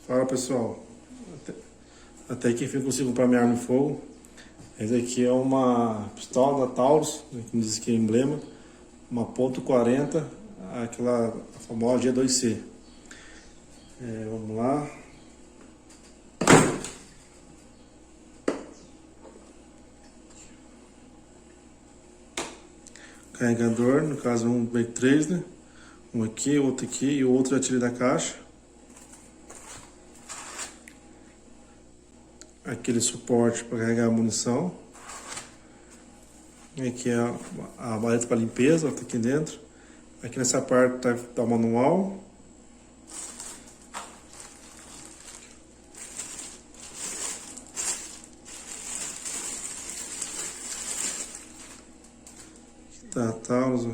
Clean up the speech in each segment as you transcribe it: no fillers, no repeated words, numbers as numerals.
Fala pessoal, até que enfim consigo comprar minha arma de fogo. Essa aqui é uma pistola da Taurus, como diz aqui o emblema, uma .40, aquela famosa G2C. Vamos lá. Carregador, no caso um veio 3, né? Um aqui, outro aqui e o outro já tirei da caixa. Aquele suporte para carregar a munição. Aqui é a maleta para limpeza, tá aqui dentro. Aqui nessa parte tá o manual. Tá, Taurus, ó.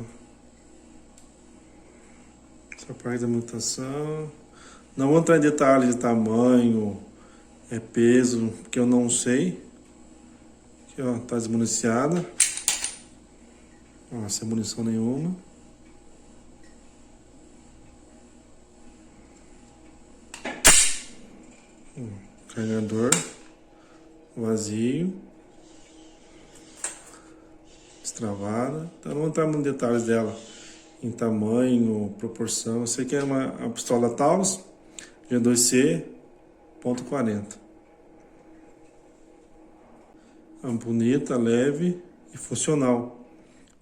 Essa parte da munição. Não vou entrar em detalhes de tamanho, peso, porque eu não sei. Aqui, ó, tá desmuniciada. Ó, sem munição nenhuma. Carregador vazio. Destravada. Então não vou entrar nos detalhes dela em tamanho, proporção. Eu sei que é uma pistola Taurus G2C .40. É bonita, leve e funcional.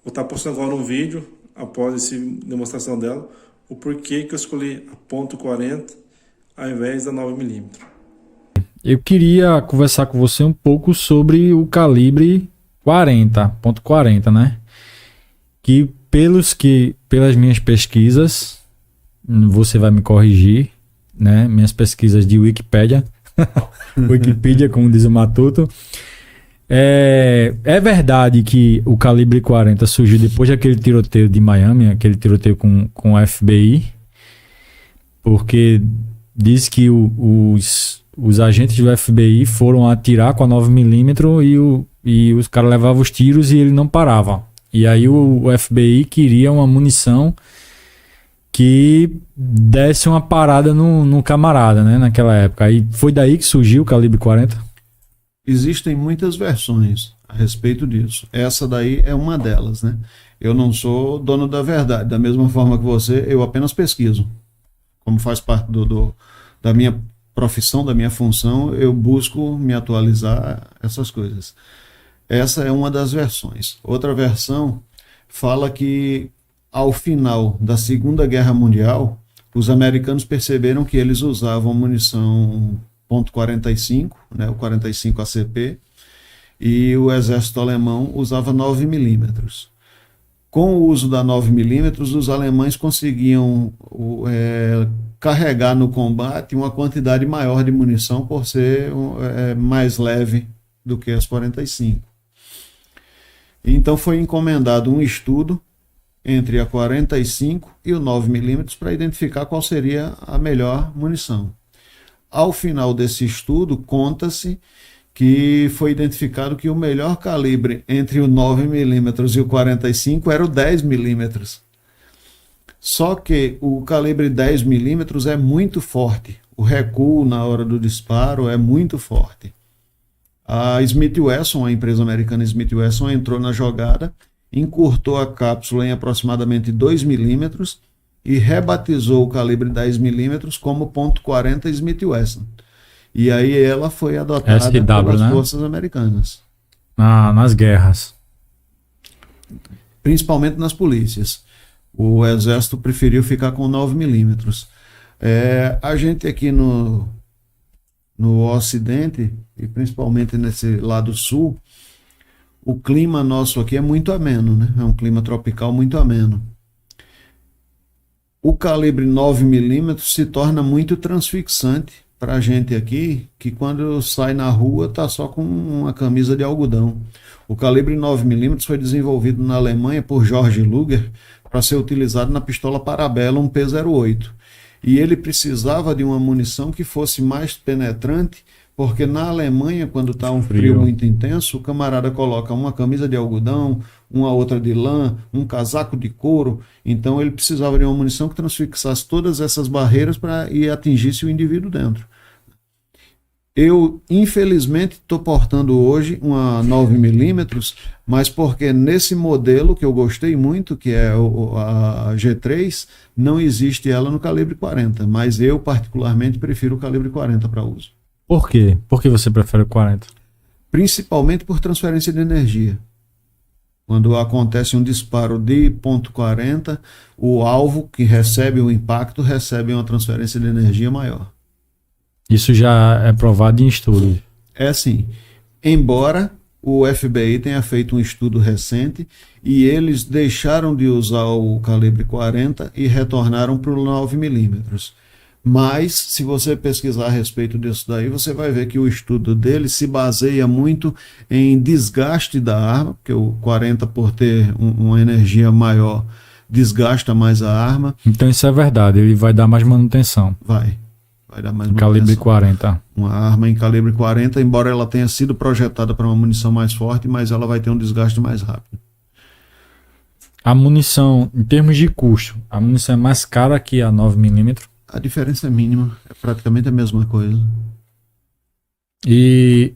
Vou estar postando agora um vídeo após essa demonstração dela, o porquê que eu escolhi a .40 ao invés da 9mm. Eu queria conversar com você um pouco sobre o calibre 40.40, né? Que pelas minhas pesquisas, você vai me corrigir, né? Minhas pesquisas de Wikipedia, Wikipedia, como diz o Matuto. É verdade que o calibre 40 surgiu depois daquele tiroteio de Miami, aquele tiroteio com o FBI, porque diz que os agentes do FBI foram atirar com a 9mm e os caras levavam os tiros e ele não parava. E aí o FBI queria uma munição que desse uma parada no camarada, né, naquela época. Aí foi daí que surgiu o calibre 40? Existem muitas versões a respeito disso. Essa daí é uma delas, né? Eu não sou dono da verdade. Da mesma forma que você, eu apenas pesquiso. Como faz parte da minha profissão, da minha função, eu busco me atualizar essas coisas. Essa é uma das versões. Outra versão fala que ao final da Segunda Guerra Mundial, os americanos perceberam que eles usavam munição .45, né, o 45 ACP, e o exército alemão usava 9mm. Com o uso da 9mm, os alemães conseguiam carregar no combate uma quantidade maior de munição por ser mais leve do que as 45. Então foi encomendado um estudo entre a 45 e o 9mm para identificar qual seria a melhor munição. Ao final desse estudo, conta-se que foi identificado que o melhor calibre entre o 9mm e o 45 era o 10mm. Só que o calibre 10mm é muito forte. O recuo na hora do disparo é muito forte. A Smith Wesson, a empresa americana Smith Wesson, entrou na jogada, encurtou a cápsula em aproximadamente 2mm e rebatizou o calibre 10mm como .40 Smith Wesson. E aí ela foi adotada SW, pelas né? forças americanas. Nas guerras. Principalmente nas polícias. O exército preferiu ficar com 9mm. A gente aqui no Ocidente, e principalmente nesse lado sul, o clima nosso aqui é muito ameno, né? É um clima tropical muito ameno. O calibre 9mm se torna muito transfixante para a gente aqui, que quando sai na rua está só com uma camisa de algodão. O calibre 9mm foi desenvolvido na Alemanha por George Luger para ser utilizado na pistola Parabellum P08. E ele precisava de uma munição que fosse mais penetrante, porque na Alemanha, quando está um frio muito intenso, o camarada coloca uma camisa de algodão, uma outra de lã, um casaco de couro. Então ele precisava de uma munição que transfixasse todas essas barreiras e atingisse o indivíduo dentro. Eu, infelizmente, estou portando hoje uma 9mm, mas porque nesse modelo que eu gostei muito, que é a G3, não existe ela no calibre 40, mas eu particularmente prefiro o calibre 40 para uso. Por quê? Por que você prefere o 40? Principalmente por transferência de energia. Quando acontece um disparo de .40, o alvo que recebe o impacto recebe uma transferência de energia maior. Isso já é provado em estudos. É assim, embora o FBI tenha feito um estudo recente e eles deixaram de usar o calibre 40 e retornaram para o 9mm. Mas, se você pesquisar a respeito disso daí, você vai ver que o estudo dele se baseia muito em desgaste da arma, porque o 40, por ter uma energia maior, desgasta mais a arma. Então isso é verdade, ele vai dar mais manutenção. Vai dar mais Calibre 40. Uma arma em calibre 40, embora ela tenha sido projetada para uma munição mais forte, mas ela vai ter um desgaste mais rápido. A munição, em termos de custo, a munição é mais cara que a 9mm. A diferença é mínima, é praticamente a mesma coisa. E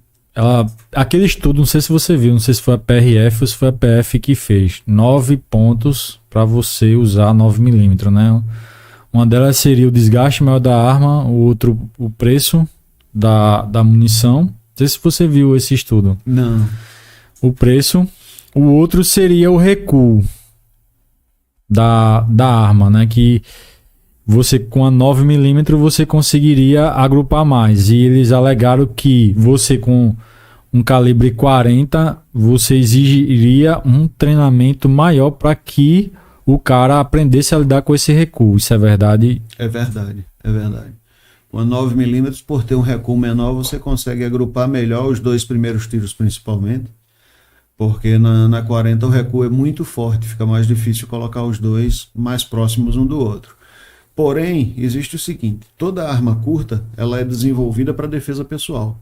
aquele estudo, não sei se você viu, não sei se foi a PRF ou se foi a PF que fez. 9 pontos para você usar 9mm, né? Uma delas seria o desgaste maior da arma, o outro, o preço da munição. Não sei se você viu esse estudo. Não. O preço. O outro seria o recuo da arma, né? Que você com a 9mm você conseguiria agrupar mais. E eles alegaram que você com um calibre 40 você exigiria um treinamento maior para que o cara aprendesse a lidar com esse recuo. Isso é verdade? É verdade. Com a 9mm, por ter um recuo menor, você consegue agrupar melhor os dois primeiros tiros principalmente, porque na 40 o recuo é muito forte, fica mais difícil colocar os dois mais próximos um do outro. Porém, existe o seguinte, toda arma curta ela é desenvolvida para defesa pessoal.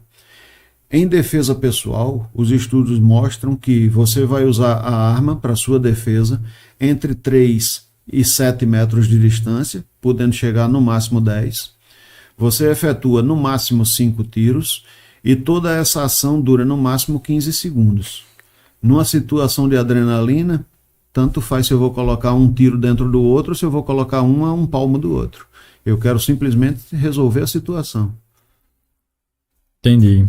Em defesa pessoal, os estudos mostram que você vai usar a arma para sua defesa entre 3 e 7 metros de distância, podendo chegar no máximo 10. Você efetua no máximo 5 tiros e toda essa ação dura no máximo 15 segundos. Numa situação de adrenalina, tanto faz se eu vou colocar um tiro dentro do outro ou se eu vou colocar um a um palmo do outro. Eu quero simplesmente resolver a situação. Entendi.